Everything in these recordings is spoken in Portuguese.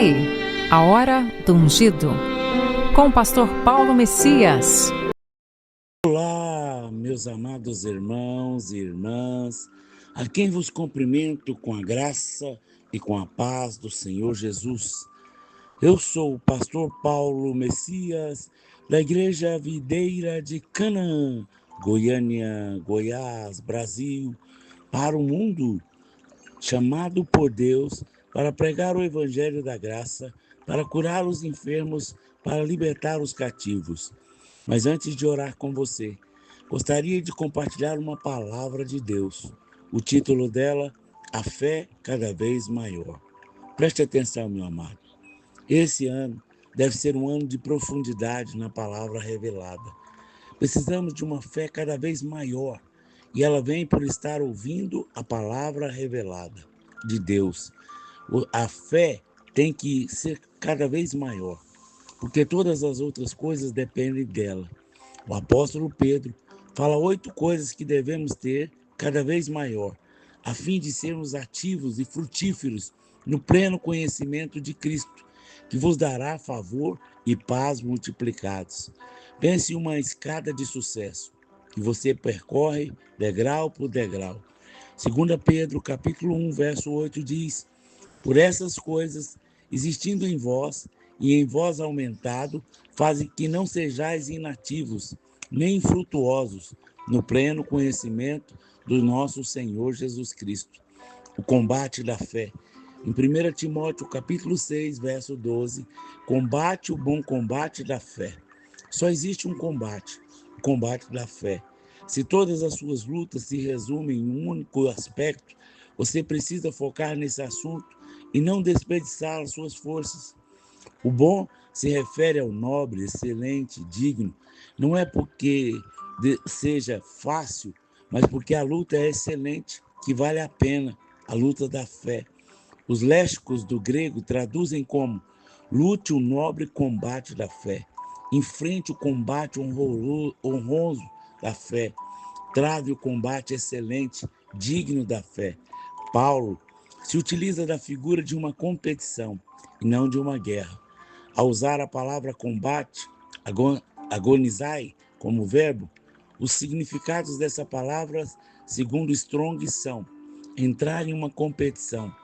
aí, a hora do ungido, com o pastor Paulo Messias. Olá, meus amados irmãos e irmãs, a quem vos cumprimento com a graça e com a paz do Senhor Jesus. Eu sou o pastor Paulo Messias, da Igreja Videira de Canaã, Goiânia, Goiás, Brasil, para o mundo, chamado por Deus para pregar o Evangelho da Graça, para curar os enfermos, para libertar os cativos. Mas antes de orar com você, gostaria de compartilhar uma palavra de Deus. O título dela, A Fé Cada Vez Maior. Preste atenção, meu amado. Esse ano deve ser um ano de profundidade na palavra revelada. Precisamos de uma fé cada vez maior, e ela vem por estar ouvindo a palavra revelada de Deus. A fé tem que ser cada vez maior, porque todas as outras coisas dependem dela. O apóstolo Pedro fala 8 coisas que devemos ter cada vez maior, a fim de sermos ativos e frutíferos no pleno conhecimento de Cristo, que vos dará favor e paz multiplicados. Pense em uma escada de sucesso, que você percorre degrau por degrau. 2 Pedro, capítulo 1, verso 8 diz: Por essas coisas, existindo em vós e em vós aumentado, fazem que não sejais inativos, nem infrutuosos, no pleno conhecimento do nosso Senhor Jesus Cristo. O combate da fé. Em 1 Timóteo, capítulo 6, verso 12, combate o bom combate da fé. Só existe um combate, o combate da fé. Se todas as suas lutas se resumem em um único aspecto, você precisa focar nesse assunto e não desperdiçar as suas forças. O bom se refere ao nobre, excelente, digno. Não é porque seja fácil, mas porque a luta é excelente, que vale a pena, a luta da fé. Os léxicos do grego traduzem como: lute o nobre combate da fé, enfrente o combate honroso da fé, trave o combate excelente, digno da fé. Paulo se utiliza da figura de uma competição e não de uma guerra. Ao usar a palavra combate, agonizai, como verbo, os significados dessa palavra, segundo Strong, são: entrar em uma competição,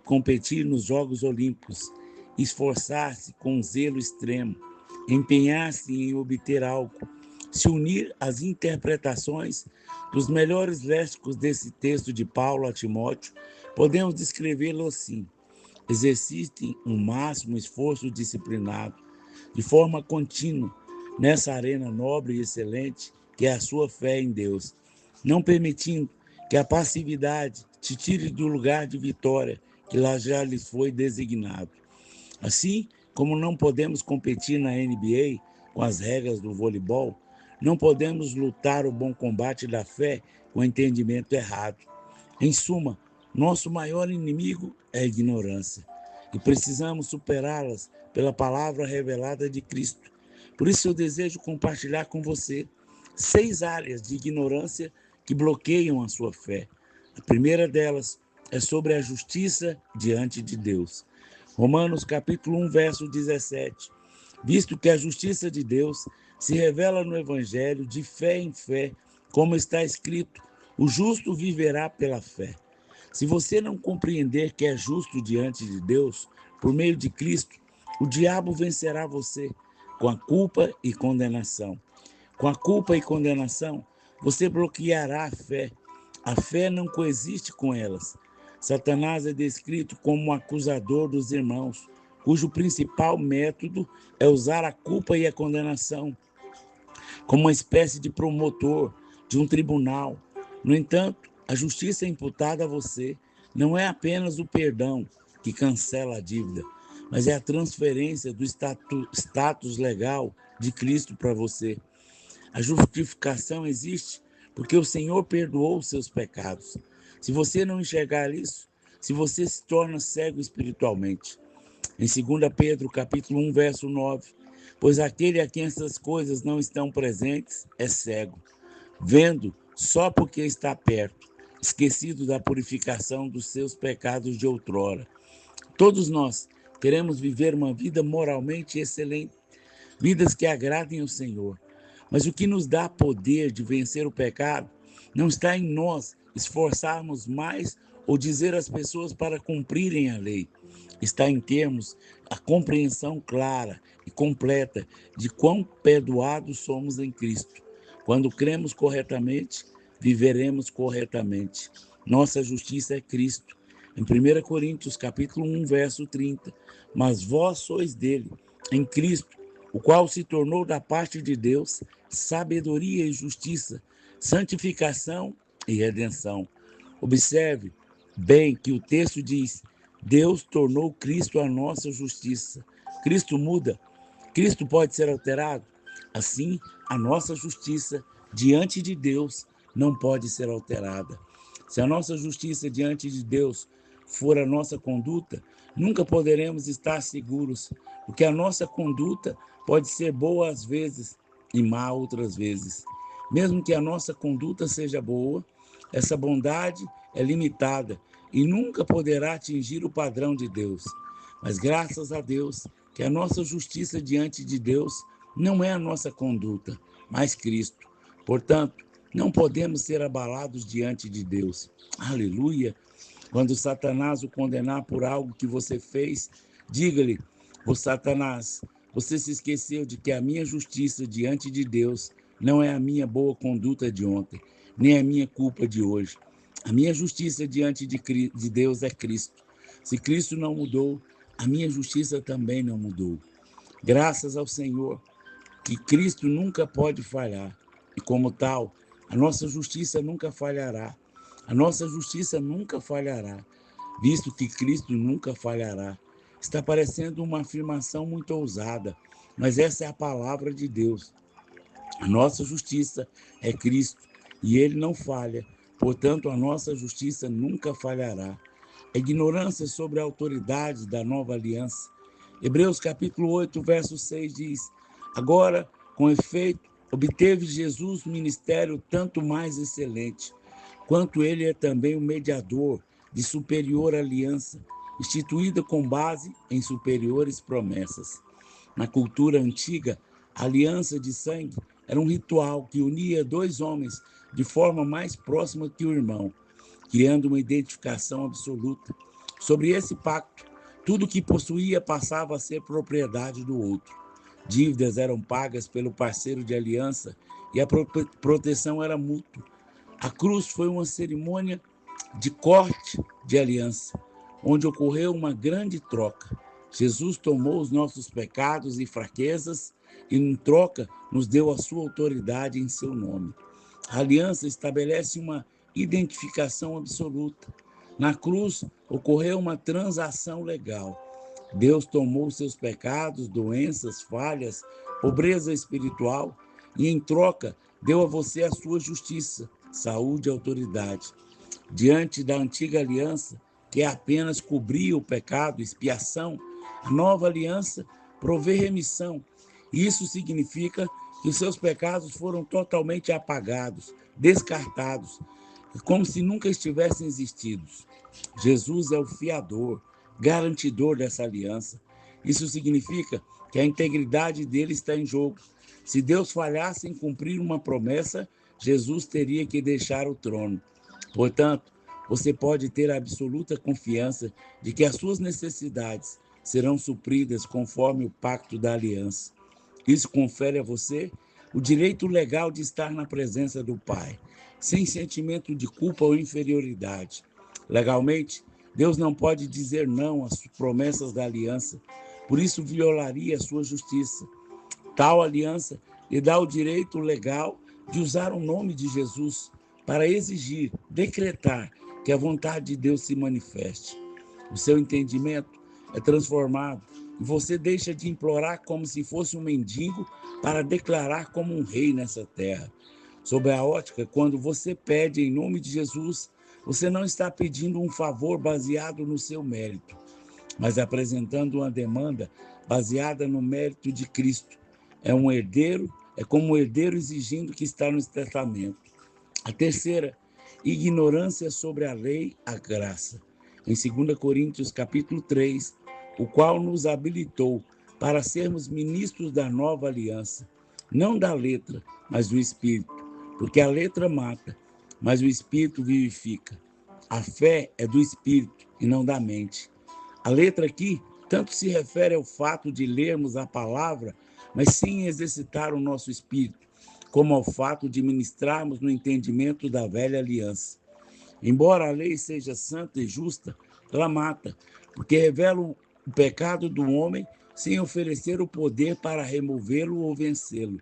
competir nos Jogos Olímpicos, esforçar-se com zelo extremo, empenhar-se em obter algo, se unir às interpretações dos melhores léxicos desse texto de Paulo a Timóteo. Podemos descrevê-lo assim: exercitem um máximo esforço disciplinado, de forma contínua, nessa arena nobre e excelente que é a sua fé em Deus, não permitindo que a passividade te tire do lugar de vitória que lá já lhes foi designado. Assim como não podemos competir na NBA com as regras do voleibol, não podemos lutar o bom combate da fé com o entendimento errado. Em suma, nosso maior inimigo é a ignorância, e precisamos superá-las pela palavra revelada de Cristo. Por isso eu desejo compartilhar com você 6 áreas de ignorância que bloqueiam a sua fé. A primeira delas é sobre a justiça diante de Deus. Romanos capítulo 1, verso 17. Visto que a justiça de Deus se revela no Evangelho de fé em fé, como está escrito: o justo viverá pela fé. Se você não compreender que é justo diante de Deus, por meio de Cristo, o diabo vencerá você com a culpa e condenação. Com a culpa e condenação, você bloqueará a fé. A fé não coexiste com elas. Satanás é descrito como um acusador dos irmãos, cujo principal método é usar a culpa e a condenação como uma espécie de promotor de um tribunal. No entanto, a justiça imputada a você não é apenas o perdão que cancela a dívida, mas é a transferência do status legal de Cristo para você. A justificação existe porque o Senhor perdoou os seus pecados. Se você não enxergar isso, se você se torna cego espiritualmente. Em 2 Pedro, capítulo 1, verso 9, pois aquele a quem essas coisas não estão presentes é cego, vendo só porque está perto, esquecido da purificação dos seus pecados de outrora. Todos nós Queremos viver uma vida moralmente excelente, vidas que agradem ao Senhor. Mas o que nos dá poder de vencer o pecado não está em nós esforçarmos mais ou dizer às pessoas para cumprirem a lei. Está em termos a compreensão clara e completa de quão perdoados somos em Cristo. Quando cremos corretamente, viveremos corretamente. Nossa justiça é Cristo. Em 1 Coríntios, capítulo 1, verso 30. Mas vós sois dele, em Cristo, o qual se tornou da parte de Deus sabedoria e justiça, santificação e redenção. Observe bem que o texto diz: Deus tornou Cristo a nossa justiça. Cristo muda. Cristo pode ser alterado. Assim, a nossa justiça diante de Deus não pode ser alterada. Se a nossa justiça diante de Deus for a nossa conduta, nunca poderemos estar seguros, porque a nossa conduta pode ser boa às vezes e má outras vezes. Mesmo que a nossa conduta seja boa, essa bondade é limitada e nunca poderá atingir o padrão de Deus. Mas graças a Deus que a nossa justiça diante de Deus não é a nossa conduta, mas Cristo. Portanto, não podemos ser abalados diante de Deus. Aleluia! Quando Satanás o condenar por algo que você fez, diga-lhe: ô Satanás, você se esqueceu de que a minha justiça diante de Deus não é a minha boa conduta de ontem, nem a minha culpa de hoje. A minha justiça diante de Deus é Cristo. Se Cristo não mudou, a minha justiça também não mudou. Graças ao Senhor, que Cristo nunca pode falhar. E como tal, a nossa justiça nunca falhará. A nossa justiça nunca falhará, visto que Cristo nunca falhará. Está parecendo uma afirmação muito ousada, mas essa é a palavra de Deus. A nossa justiça é Cristo e ele não falha, portanto, a nossa justiça nunca falhará. A ignorância sobre a autoridade da nova aliança. Hebreus capítulo 8, verso 6 diz: Agora, com efeito, obteve Jesus ministério tanto mais excelente, quanto ele é também o mediador de superior aliança, instituída com base em superiores promessas. Na cultura antiga, a aliança de sangue era um ritual que unia dois homens de forma mais próxima que o irmão, criando uma identificação absoluta. Sobre esse pacto, tudo que possuía passava a ser propriedade do outro. Dívidas eram pagas pelo parceiro de aliança e a proteção era mútua. A cruz foi uma cerimônia de corte de aliança, onde ocorreu uma grande troca. Jesus tomou os nossos pecados e fraquezas e, em troca, nos deu a sua autoridade em seu nome. A aliança estabelece uma identificação absoluta. Na cruz, ocorreu uma transação legal. Deus tomou seus pecados, doenças, falhas, pobreza espiritual e, em troca, deu a você a sua justiça, saúde e autoridade. Diante da antiga aliança, que apenas cobria o pecado, expiação, a nova aliança provê remissão. Isso significa que os seus pecados foram totalmente apagados, descartados, como se nunca estivessem existido. Jesus é o fiador, garantidor dessa aliança. Isso significa que a integridade dele está em jogo. Se Deus falhasse em cumprir uma promessa, Jesus teria que deixar o trono. Portanto, você pode ter a absoluta confiança de que as suas necessidades serão supridas conforme o pacto da aliança. Isso confere a você o direito legal de estar na presença do Pai, sem sentimento de culpa ou inferioridade. Legalmente, Deus não pode dizer não às promessas da aliança, por isso violaria a sua justiça. Tal aliança lhe dá o direito legal de usar o nome de Jesus para exigir, decretar que a vontade de Deus se manifeste. O seu entendimento é transformado e você deixa de implorar como se fosse um mendigo para declarar como um rei nessa terra. Sob a ótica, quando você pede em nome de Jesus, você não está pedindo um favor baseado no seu mérito, mas apresentando uma demanda baseada no mérito de Cristo. É como um herdeiro exigindo que está no testamento. A terceira, ignorância sobre a lei, a graça. Em 2 Coríntios capítulo 3, o qual nos habilitou para sermos ministros da nova aliança, não da letra, mas do Espírito, porque a letra mata, mas o Espírito vivifica. A fé é do Espírito e não da mente. A letra aqui tanto se refere ao fato de lermos a palavra, mas sim exercitar o nosso espírito, como ao fato de ministrarmos no entendimento da velha aliança. Embora a lei seja santa e justa, ela mata, porque revela o pecado do homem sem oferecer o poder para removê-lo ou vencê-lo.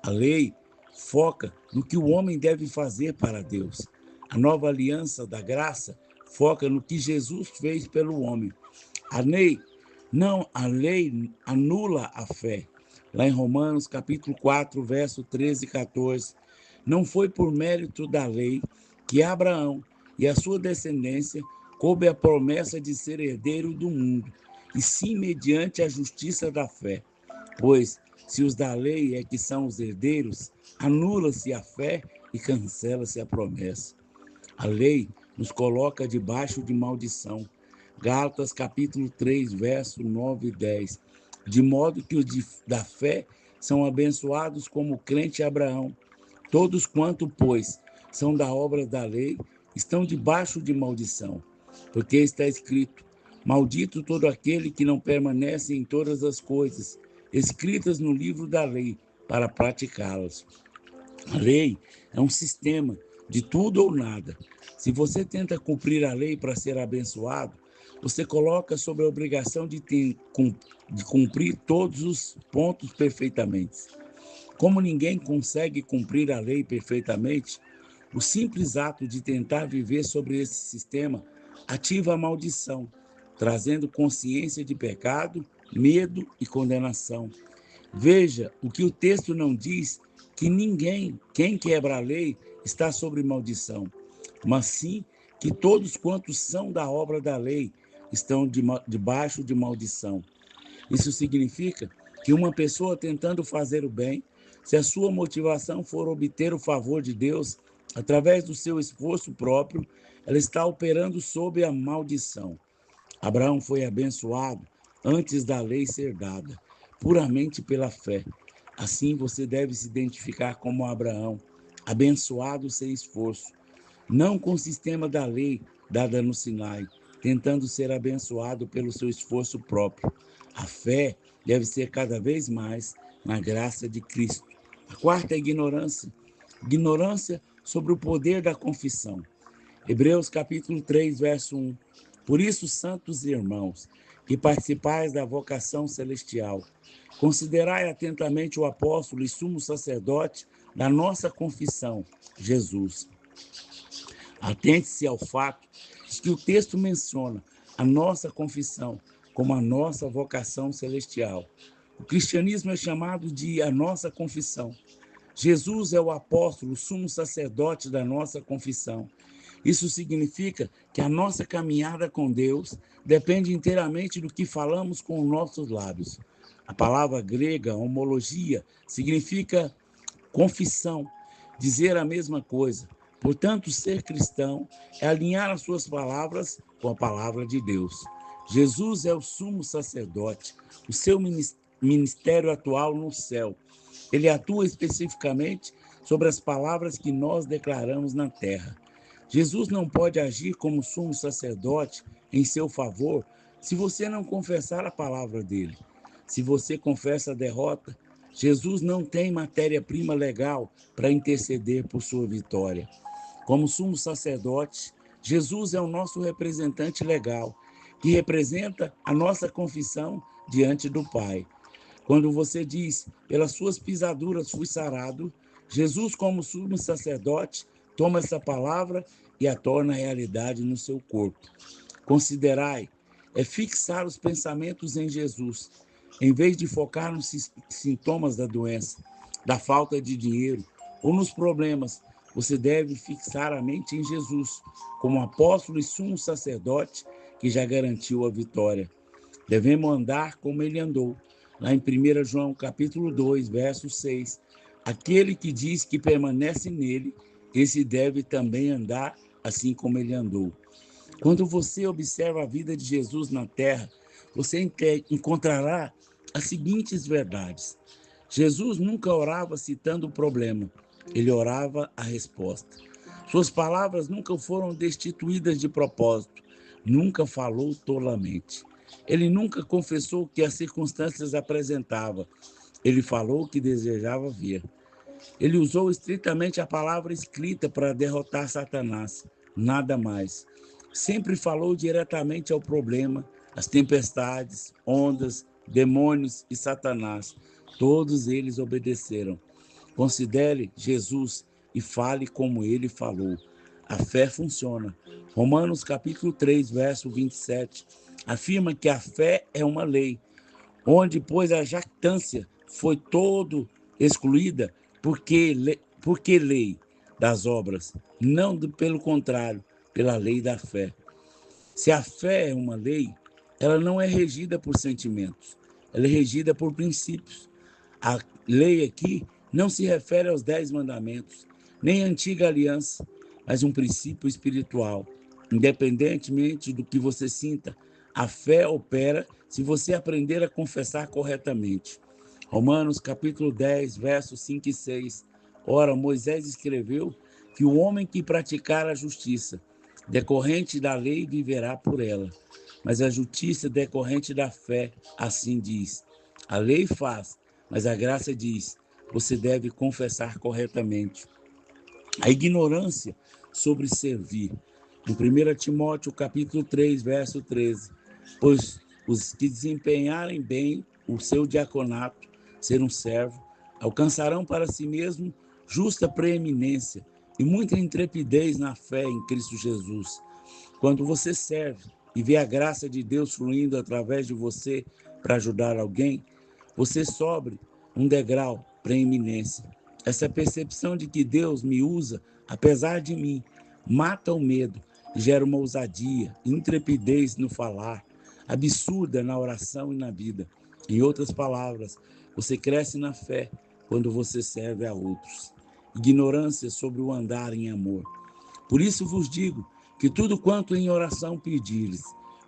A lei foca no que o homem deve fazer para Deus. A nova aliança da graça foca no que Jesus fez pelo homem. A lei anula a fé. Lá em Romanos, capítulo 4, verso 13 e 14, não foi por mérito da lei que Abraão e a sua descendência coube a promessa de ser herdeiro do mundo, e sim mediante a justiça da fé. Pois, se os da lei é que são os herdeiros, anula-se a fé e cancela-se a promessa. A lei nos coloca debaixo de maldição. Gálatas capítulo 3, verso 9 e 10. De modo que os da fé são abençoados como o crente Abraão. Todos quanto, pois, são da obra da lei, estão debaixo de maldição. Porque está escrito: maldito todo aquele que não permanece em todas as coisas escritas no livro da lei, para praticá-las. A lei é um sistema de tudo ou nada. Se você tenta cumprir a lei para ser abençoado, você coloca sob a obrigação de cumprir todos os pontos perfeitamente. Como ninguém consegue cumprir a lei perfeitamente, o simples ato de tentar viver sobre esse sistema ativa a maldição, trazendo consciência de pecado, medo e condenação. Veja o que o texto não diz, que ninguém, quem quebra a lei, está sob maldição, mas sim que todos quantos são da obra da lei estão debaixo de maldição. Isso significa que uma pessoa tentando fazer o bem, se a sua motivação for obter o favor de Deus, através do seu esforço próprio, ela está operando sob a maldição. Abraão foi abençoado antes da lei ser dada, puramente pela fé. Assim você deve se identificar como Abraão, abençoado sem esforço, não com o sistema da lei dada no Sinai, tentando ser abençoado pelo seu esforço próprio. A fé deve ser cada vez mais na graça de Cristo. A quarta é ignorância. Ignorância sobre o poder da confissão. Hebreus capítulo 3, verso 1. Por isso, santos irmãos, que participais da vocação celestial, considerai atentamente o apóstolo e sumo sacerdote da nossa confissão, Jesus. Atente-se ao fato de que o texto menciona a nossa confissão como a nossa vocação celestial. O cristianismo é chamado de a nossa confissão. Jesus é o apóstolo, o sumo sacerdote da nossa confissão. Isso significa que a nossa caminhada com Deus depende inteiramente do que falamos com os nossos lábios. A palavra grega, homologia, significa confissão, dizer a mesma coisa. Portanto, ser cristão é alinhar as suas palavras com a palavra de Deus. Jesus é o sumo sacerdote, o seu ministério atual no céu. Ele atua especificamente sobre as palavras que nós declaramos na terra. Jesus não pode agir como sumo sacerdote em seu favor se você não confessar a palavra dele. Se você confessa a derrota, Jesus não tem matéria-prima legal para interceder por sua vitória. Como sumo sacerdote, Jesus é o nosso representante legal, que representa a nossa confissão diante do Pai. Quando você diz, pelas suas pisaduras fui sarado, Jesus, como sumo sacerdote, toma essa palavra e a torna realidade no seu corpo. Considerai, é fixar os pensamentos em Jesus, em vez de focar nos sintomas da doença, da falta de dinheiro ou nos problemas. Você deve fixar a mente em Jesus, como apóstolo e sumo sacerdote que já garantiu a vitória. Devemos andar como ele andou. Lá em 1 João capítulo 2, verso 6, aquele que diz que permanece nele, esse deve também andar assim como ele andou. Quando você observa a vida de Jesus na terra, você encontrará as seguintes verdades. Jesus nunca orava citando o problema, ele orava a resposta. Suas palavras nunca foram destituídas de propósito, nunca falou tolamente. Ele nunca confessou o que as circunstâncias apresentavam, ele falou o que desejava ver. Ele usou estritamente a palavra escrita para derrotar Satanás, nada mais. Sempre falou diretamente ao problema, às tempestades, ondas, demônios e Satanás. Todos eles obedeceram. Considere Jesus e fale como ele falou. A fé funciona. Romanos capítulo 3, verso 27, afirma que a fé é uma lei, onde, pois, a jactância foi todo excluída, porque lei das obras, não pelo contrário, pela lei da fé. Se a fé é uma lei, ela não é regida por sentimentos, ela é regida por princípios. A lei aqui não se refere aos 10 mandamentos, nem à antiga aliança, mas um princípio espiritual. Independentemente do que você sinta, a fé opera se você aprender a confessar corretamente. Romanos capítulo 10, versos 5 e 6. Ora, Moisés escreveu que o homem que praticar a justiça decorrente da lei viverá por ela. Mas a justiça decorrente da fé, assim diz. A lei faz, mas a graça diz, você deve confessar corretamente. A ignorância sobre servir. Em 1 Timóteo capítulo 3, verso 13. Pois os que desempenharem bem o seu diaconato, ser um servo, alcançarão para si mesmo justa preeminência e muita intrepidez na fé em Cristo Jesus. Quando você serve e vê a graça de Deus fluindo através de você para ajudar alguém, você sobe um degrau preeminência. Essa percepção de que Deus me usa, apesar de mim, mata o medo, gera uma ousadia, intrepidez no falar, absurda na oração e na vida. Em outras palavras, você cresce na fé quando você serve a outros. Ignorância sobre o andar em amor. Por isso vos digo que tudo quanto em oração pedires,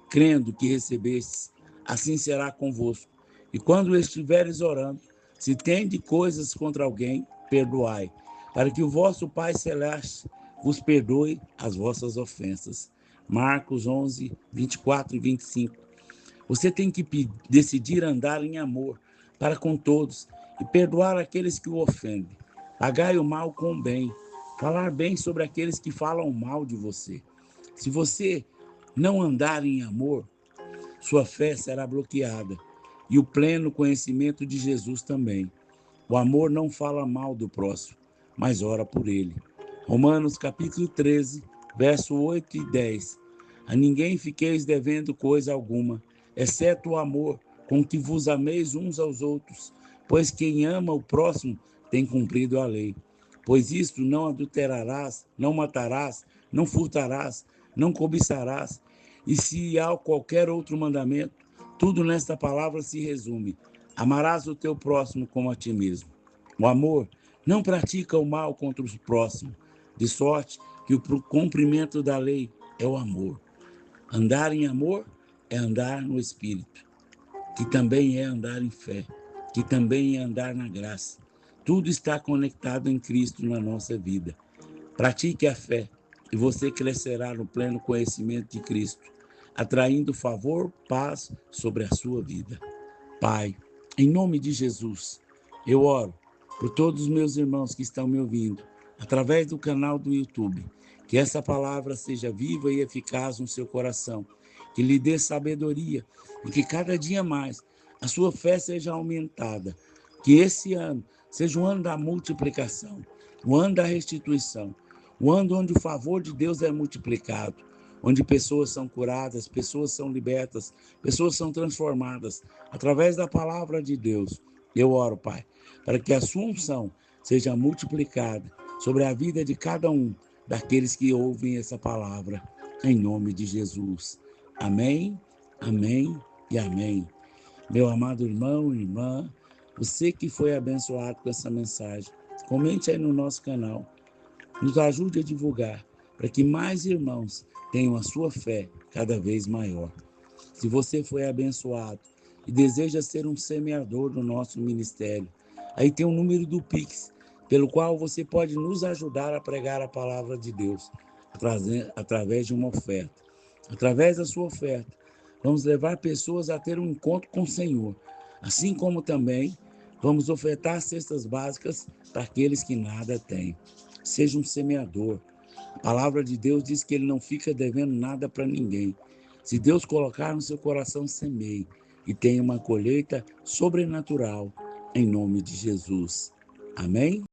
crendo que recebestes, assim será convosco. E quando estiveres orando, se tende coisas contra alguém, perdoai, para que o vosso Pai Celeste vos perdoe as vossas ofensas. Marcos 11, 24 e 25. Você tem que decidir andar em amor para com todos e perdoar aqueles que o ofendem. Pagai o mal com o bem, falar bem sobre aqueles que falam mal de você. Se você não andar em amor, sua fé será bloqueada e o pleno conhecimento de Jesus também. O amor não fala mal do próximo, mas ora por ele. Romanos capítulo 13, verso 8 e 10. A ninguém fiqueis devendo coisa alguma, exceto o amor com que vos ameis uns aos outros, pois quem ama o próximo tem cumprido a lei. Pois isto: não adulterarás, não matarás, não furtarás, não cobiçarás. E se há qualquer outro mandamento, tudo nesta palavra se resume: amarás o teu próximo como a ti mesmo. O amor não pratica o mal contra o próximo, de sorte que o cumprimento da lei é o amor. Andar em amor é andar no Espírito, que também é andar em fé, que também é andar na graça. Tudo está conectado em Cristo na nossa vida. Pratique a fé e você crescerá no pleno conhecimento de Cristo, atraindo favor, paz sobre a sua vida. Pai, em nome de Jesus, eu oro por todos os meus irmãos que estão me ouvindo, através do canal do YouTube, que essa palavra seja viva e eficaz no seu coração, que lhe dê sabedoria e que cada dia mais a sua fé seja aumentada, que esse ano seja um ano da multiplicação, o ano da restituição, o ano onde o favor de Deus é multiplicado, onde pessoas são curadas, pessoas são libertas, pessoas são transformadas através da palavra de Deus. Eu oro, Pai, para que a sua unção seja multiplicada sobre a vida de cada um daqueles que ouvem essa palavra, em nome de Jesus. Amém, amém e amém. Meu amado irmão e irmã, você que foi abençoado com essa mensagem, comente aí no nosso canal, nos ajude a divulgar, para que mais irmãos tenham a sua fé cada vez maior. Se você foi abençoado e deseja ser um semeador do nosso ministério, aí tem o número do Pix, pelo qual você pode nos ajudar a pregar a palavra de Deus, através de uma oferta. Através da sua oferta, vamos levar pessoas a ter um encontro com o Senhor, assim como também vamos ofertar cestas básicas para aqueles que nada têm. Seja um semeador. A palavra de Deus diz que ele não fica devendo nada para ninguém. Se Deus colocar no seu coração, semeie e tenha uma colheita sobrenatural, em nome de Jesus. Amém?